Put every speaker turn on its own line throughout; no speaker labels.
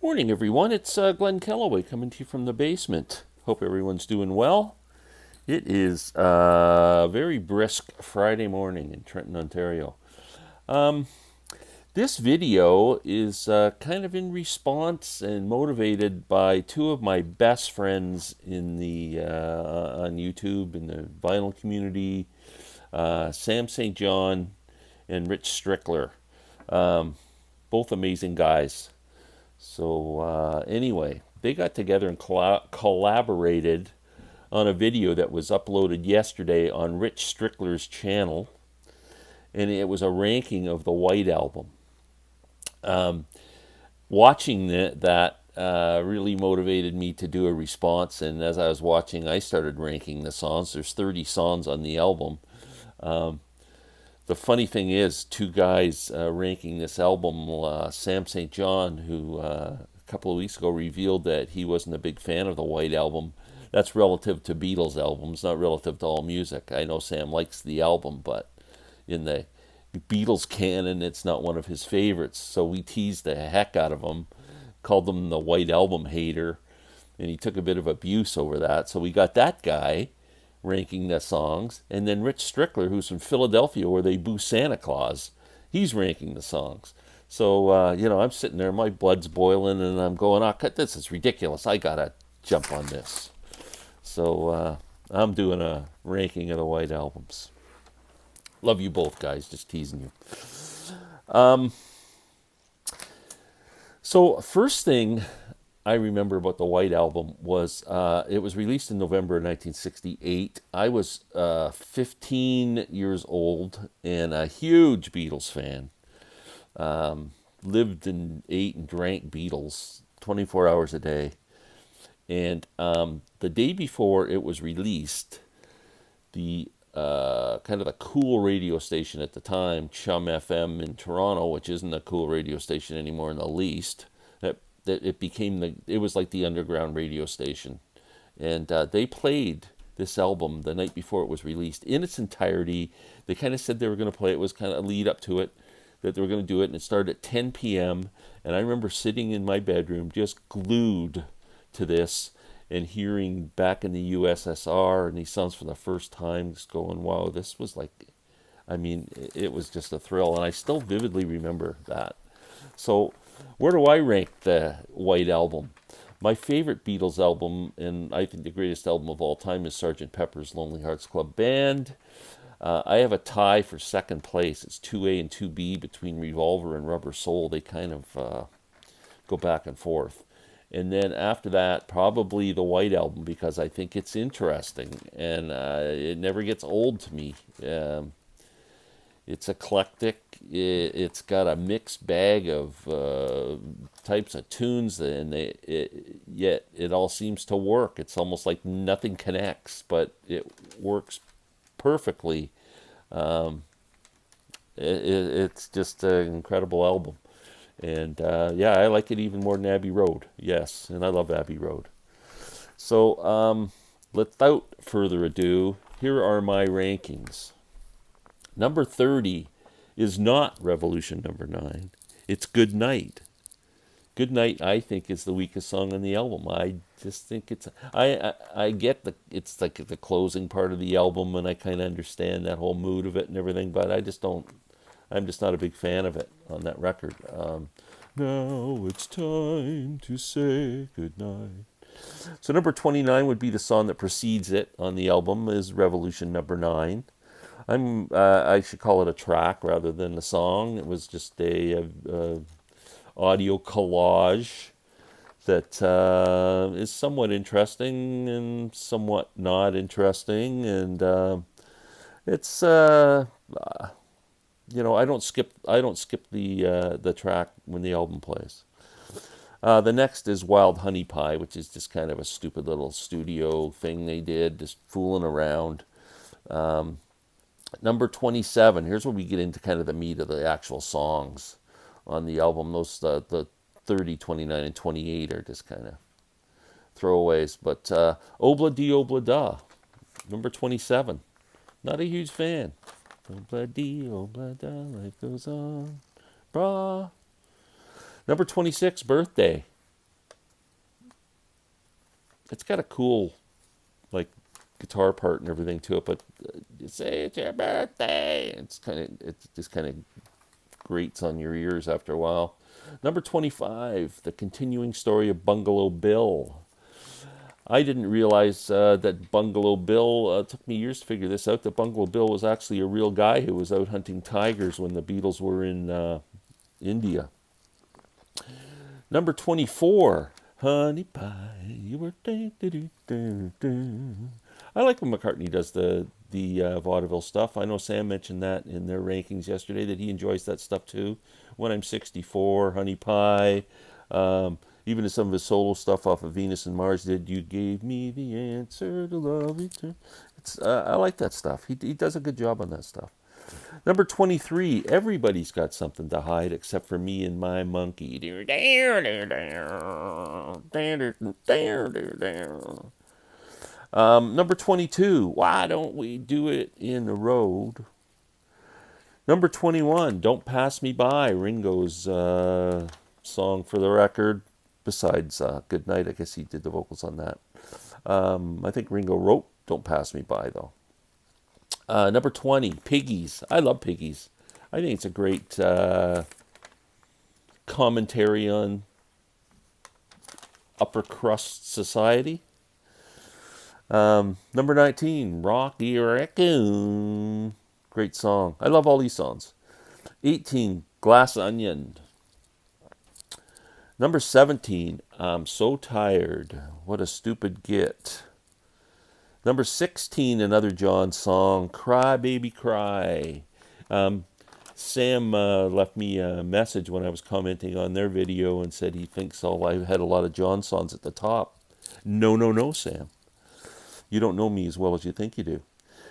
Morning, everyone. It's Glenn Kellaway coming to you from the basement. Hope everyone's doing well. It is a very brisk Friday morning in Trenton, Ontario. This video is kind of in response and motivated by two of my best friends in the on YouTube in the vinyl community, Sam St. John and Rich Strickler. Both amazing guys. So anyway, they got together and collaborated on a video that was uploaded yesterday on Rich Strickler's channel, and it was a ranking of the White Album. Watching that really motivated me to do a response, and as I was watching, I started ranking the songs. There's 30 songs on the album. The funny thing is, two guys ranking this album, Sam St. John, who a couple of weeks ago revealed that he wasn't a big fan of the White Album. That's relative to Beatles albums, not relative to all music. I know Sam likes the album, but in the Beatles canon, it's not one of his favorites. So we teased the heck out of him, called him the White Album hater, and he took a bit of abuse over that. So we got that guy ranking the songs, and then Rich Strickler, who's from Philadelphia, where they boo Santa Claus, he's ranking the songs. So I'm sitting there, my blood's boiling, and I'm going, "Oh, this is ridiculous! I gotta jump on this." So I'm doing a ranking of the White Albums. Love you both, guys. Just teasing you. So first thing I remember about the White Album was it was released in November 1968. I was 15 years old and a huge Beatles fan. Lived and ate and drank Beatles 24 hours a day. And the day before it was released, the kind of the cool radio station at the time, Chum FM in Toronto, which isn't a cool radio station anymore in the least, that it was like the underground radio station, and they played this album the night before it was released in its entirety. They kind of said they were going to play it, was kind of a lead up to it, that they were going to do it, and it started at 10 p.m. and I remember sitting in my bedroom just glued to this and hearing Back in the USSR and these songs for the first time, just going, wow, this was like, it was just a thrill, and I still vividly remember that. So where do I rank the White Album? My favorite Beatles album, and I think the greatest album of all time, is Sgt. Pepper's Lonely Hearts Club Band. I have a tie for second place. It's 2A and 2B between Revolver and Rubber Soul. They kind of go back and forth. And then after that, probably the White Album, because I think it's interesting and it never gets old to me. It's eclectic. It's got a mixed bag of types of tunes, and yet it all seems to work. It's almost like nothing connects, but it works perfectly. It's just an incredible album. And I like it even more than Abbey Road. Yes, and I love Abbey Road. So without further ado, here are my rankings. Number 30 is not Revolution number 9. It's Good Night. Good Night, I think, is the weakest song on the album. I just think I get it's like the closing part of the album, and I kind of understand that whole mood of it and everything, but I'm just not a big fan of it on that record. Now it's time to say goodnight. So number 29 would be the song that precedes it on the album, is Revolution number 9. I should call it a track rather than a song. It was just a audio collage that is somewhat interesting and somewhat not interesting, and it's I don't skip the track when the album plays. The next is Wild Honey Pie, which is just kind of a stupid little studio thing they did, just fooling around. Number 27, here's where we get into kind of the meat of the actual songs on the album. Those the 30, 29, and 28 are just kind of throwaways. But Obla Di Obla Da, number 27. Not a huge fan. Obla Di Obla Da, life goes on. Brah. Number 26, Birthday. it's got a cool like guitar part and everything to it, but you say it's your birthday. It just kind of grates on your ears after a while. Number 25, The Continuing Story of Bungalow Bill. I didn't realize that Bungalow Bill, took me years to figure this out, that Bungalow Bill was actually a real guy who was out hunting tigers when the Beatles were in India. Number 24, Honey Pie, you were... I like when McCartney does the vaudeville stuff. I know Sam mentioned that in their rankings yesterday, that he enjoys that stuff too. When I'm 64, Honey Pie, even to some of his solo stuff off of Venus and Mars did, You Gave Me the Answer to Love Eternal. I like that stuff. He does a good job on that stuff. Number 23, Everybody's Got Something to Hide Except for Me and My Monkey. Number 22, Why Don't We Do It in the Road? Number 21, Don't Pass Me By, Ringo's song for the record. Besides Good Night, I guess he did the vocals on that. I think Ringo wrote Don't Pass Me By, though. Number 20, Piggies. I love Piggies. I think it's a great commentary on upper crust society. Number 19, Rocky Raccoon. Great song. I love all these songs. 18, Glass Onion. Number 17, I'm So Tired. What a Stupid Git. Number 16, another John song, Cry Baby Cry. Sam left me a message when I was commenting on their video and said he thinks I had a lot of John songs at the top. No, Sam. You don't know me as well as you think you do.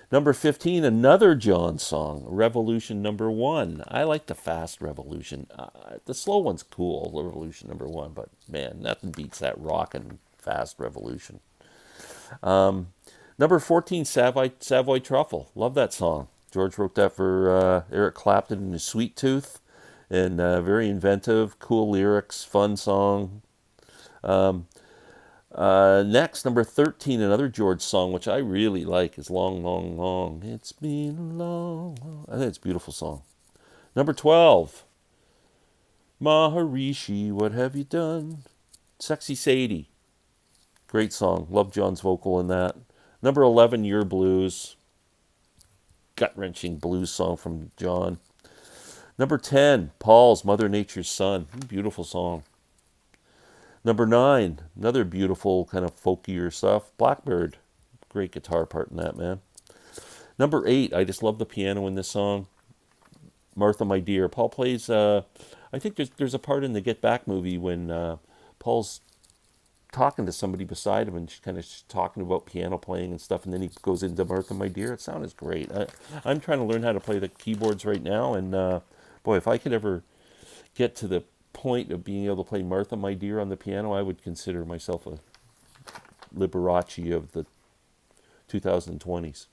Number 15, another John song, Revolution Number 1. I like the fast Revolution. The slow one's cool, Revolution Number 1, but man, nothing beats that rockin' fast Revolution. Number 14, Savoy Truffle. Love that song. George wrote that for Eric Clapton and his Sweet Tooth. And very inventive, cool lyrics, fun song. Next, number 13, another George song, which I really like, is Long, Long, Long. It's been long. I think it's a beautiful song. Number 12, Maharishi, What Have You Done? Sexy Sadie. Great song. Love John's vocal in that. Number 11, Your Blues. Gut-wrenching blues song from John. Number 10, Paul's Mother Nature's Son. Beautiful song. Number 9, another beautiful kind of folkier stuff, Blackbird. Great guitar part in that, man. Number 8, I just love the piano in this song. Martha, My Dear. Paul plays, I think there's a part in the Get Back movie when Paul's talking to somebody beside him and she's kind of talking about piano playing and stuff, and then he goes into Martha, My Dear. It sounds great. I'm trying to learn how to play the keyboards right now, and boy, if I could ever get to the point of being able to play Martha, My Dear on the piano, I would consider myself a Liberace of the 2020s.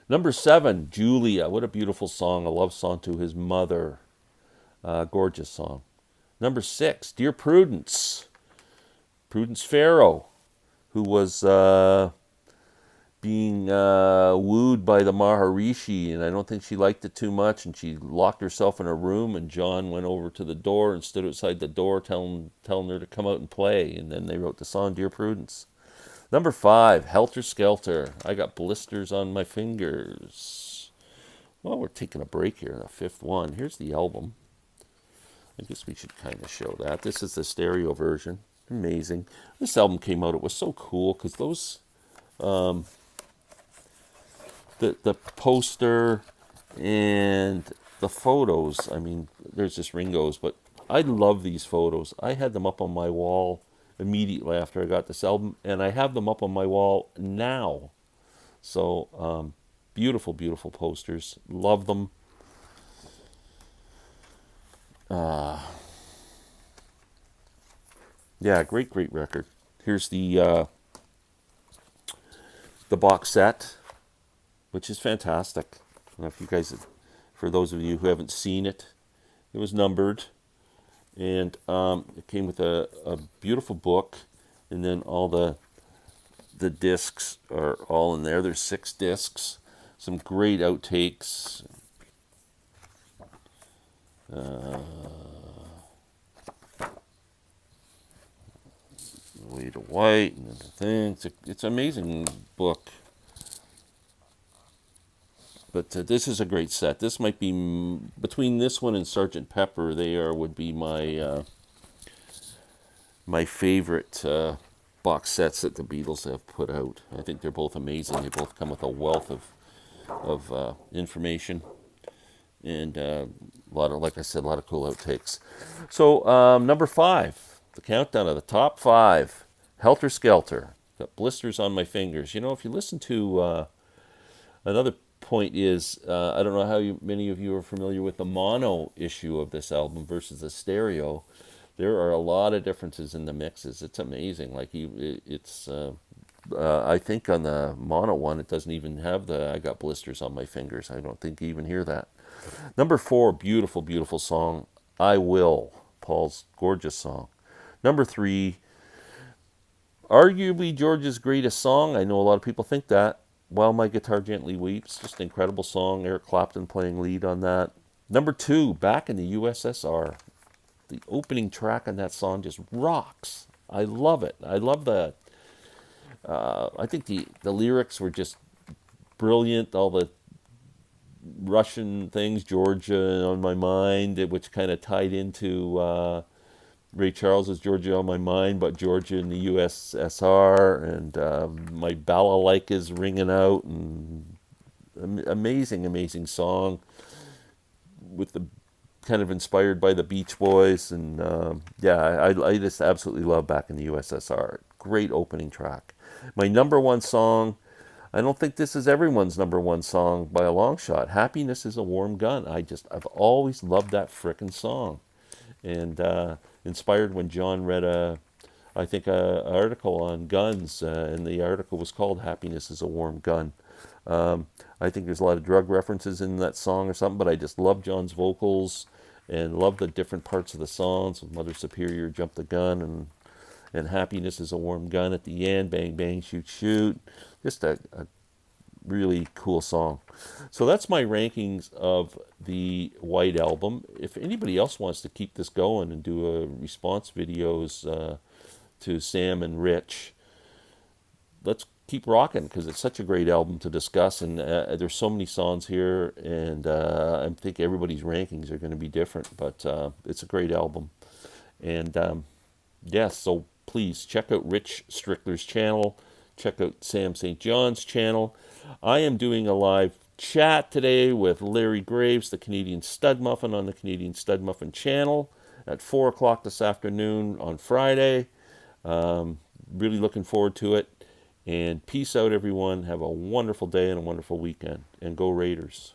Number 7, Julia. What a beautiful song. A love song to his mother. Gorgeous song. Number 6, Dear Prudence. Prudence Farrow, who was being wooed by the Maharishi, and I don't think she liked it too much, and she locked herself in a room, and John went over to the door and stood outside the door telling her to come out and play, and then they wrote the song Dear Prudence. Number 5, Helter Skelter. I got blisters on my fingers. Well, we're taking a break here in the 5th one. Here's the album. I guess we should kind of show that. This is the stereo version. Amazing. This album came out, it was so cool because those the poster and the photos, I mean, there's just Ringo's, but I love these photos. I had them up on my wall immediately after I got this album, and I have them up on my wall now. So beautiful posters. Love them. Yeah, great record. Here's the box set, which is fantastic. I don't know if you guys, for those of you who haven't seen it, it was numbered, and it came with a beautiful book and then all the discs are all in there. There's 6 discs, some great outtakes. Way to White and the thing. It's an amazing book. But this is a great set. This might be between this one and Sergeant Pepper. Would be my favorite box sets that the Beatles have put out. I think they're both amazing. They both come with a wealth of information and a lot of, like I said, a lot of cool outtakes. So number 5, the countdown of the top 5. Helter Skelter. Got blisters on my fingers. You know, if you listen to another point is, I don't know many of you are familiar with the mono issue of this album versus the stereo. There are a lot of differences in the mixes. It's amazing. Like I think on the mono one, it doesn't even have the "I got blisters on my fingers." I don't think you even hear that. Number 4, beautiful, beautiful song, "I Will," Paul's gorgeous song. Number 3, arguably George's greatest song. I know a lot of people think that. "While My Guitar Gently Weeps," just an incredible song. Eric Clapton playing lead on that. Number 2, "Back in the USSR." The opening track on that song just rocks. I love it. I love the. I think the lyrics were just brilliant. All the Russian things, Georgia on my mind, which kind of tied into Ray Charles's "Georgia on My Mind," but Georgia in the USSR, and my balalaikas ringing out, and amazing, amazing song with the kind of inspired by the Beach Boys, and I just absolutely love "Back in the USSR." Great opening track. My number one song. I don't think this is everyone's number one song by a long shot. "Happiness is a Warm Gun." I've always loved that frickin' song, and inspired when John read I think a article on guns, and the article was called "Happiness is a Warm Gun." I think there's a lot of drug references in that song or something, but I just love John's vocals and love the different parts of the songs. Mother Superior, "Jump the Gun," and "Happiness is a Warm Gun" at the end, "Bang, bang, shoot, shoot." Just a really cool song. So that's my rankings of the White Album. If anybody else wants to keep this going and do a response videos to Sam and Rich, let's keep rocking, because it's such a great album to discuss, and there's so many songs here, and I think everybody's rankings are going to be different, but it's a great album. And so please check out Rich Strickler's channel, check out Sam St. John's channel. I am doing a live chat today with Larry Graves, the Canadian Stud Muffin, on the Canadian Stud Muffin channel at 4 o'clock this afternoon on Friday. Really looking forward to it. And peace out, everyone. Have a wonderful day and a wonderful weekend. And go Raiders.